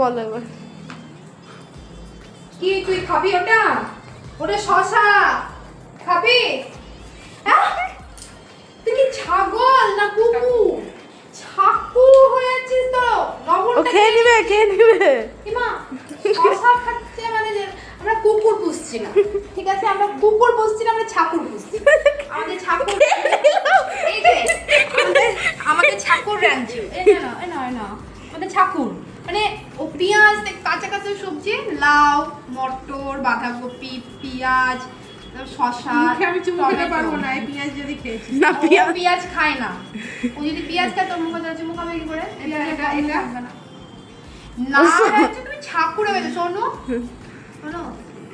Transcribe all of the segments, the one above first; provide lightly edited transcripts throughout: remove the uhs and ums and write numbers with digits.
বলো এবার কি তুই খাবি ওটা? ওটা শশা খাবি? হ্যাঁ? তুই কি ছাগল না কুকুর? ছাকুর হয়ে যাচ্ছিস তো। ও লবণটা খেয়ে নিবে মা শশা খাচ্ছে মানে যে আমরা কুকুর পুষছি না, ঠিক আছে? আমরা কুকুর পুষছি না, আমরা ছাকুর পুষছি। আমাদের ছাকুর এই যে আমাদের ছাকুর রাঁধছি। এই না আমাদের ছাকুর মানে ও পেঁয়াজ কাঁচা কাঁচা সবজি, লাউ, মটর, বাঁধাকপি, পেঁয়াজ, শশা। আমি চুমু খেতে পারবো না এই পেঁয়াজ যদি খেয়েছি। না ও পেঁয়াজ খায় না। ও যদি পেঁয়াজ খায় তোর মুখে চুমু খাবে কি করে? এটা খাবে না। না তুমি ছাকুরে বেঁচে শোনো শোনো,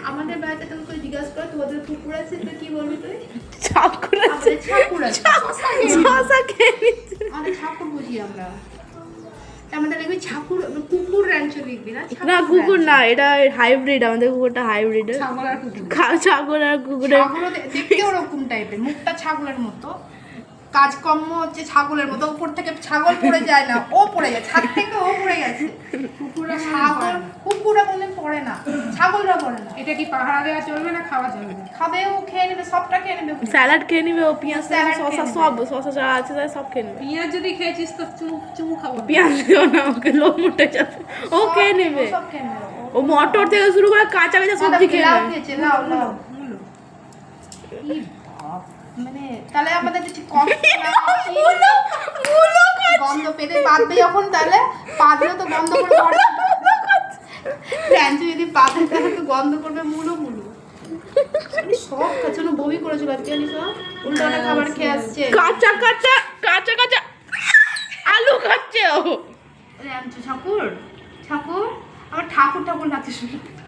আমাদের বাড়িতে তুমি করে জিজ্ঞাসা করো তোদের কুকুর আছে তো কি বলবি তুই? ছাকুর আছে, আমাদের ছাকুর আছে। শশা খেয়ে নিচ্ছে। আমাদের ছাকুর বুঝি আমরা। আমাদের লিখবি ছাকুর, কুকুর র্যাঞ্চো লিখবি না? না কুকুর না, এটা হাইব্রিড, আমাদের কুকুরটা হাইব্রিড। ছাগল আর কুকুর। ছাগল আর কুকুরের ছাগলও দেখতে ওরকম টাইপের, মুখটা ছাগলের মতো, কাজকর্ম হচ্ছে ছাগলের মতো। উপর থেকে ছাগল পড়ে যায় না, ও পড়ে যায়, ছাদ থেকে ও পড়ে গেছে। কুকুররা ছাগল কুকুররা কোনদিন পড়ে না, ছাগলরা পড়ে না। এটা কি পাহারা দেওয়া চলবে না খাওয়া চলবে? খাবে, ও খেয়ে নেবে, সবটা খেয়ে নেবে। স্যালাড খেয়ে নিবে, ও পেঁয়াজ স্যালাড শশা খেয়ে সব শশা যা আছে তাই সব খেয়ে নেবে। পেঁয়াজ যদি খেয়েছিস তো চুমু খাবো না। পেঁয়াজ দিও না, ওকে লোম উঠে যাবে, ও খেয়ে নেবে। সব খেয়ে নেবে ও মটর থেকে শুরু করে কাঁচা কাঁচা সবজি খেয়ে লাউ নেবে। খেয়েছে, লাউ লাউ। মূলো। কি ভাব, মানে তাহলে আমাদের কিছু কষ্ট গন্ধ পেতে পাতবে যখন, তাহলে পাতলে তো গন্ধ করে পড়ে। যদি পাতে তাহলে তো গন্ধ করবে মুলো মুলো। সব কাছে বমি করেছিল আজকে, জানিস না? উল্টাটা খাবার খেয়ে আসছে। কাঁচা কাঁচা কাঁচা কাঁচা আলু খাচ্ছে ও। ঠাকুর ঠাকুর আমার ঠাকুর ঠাকুর লাগছে শুনে।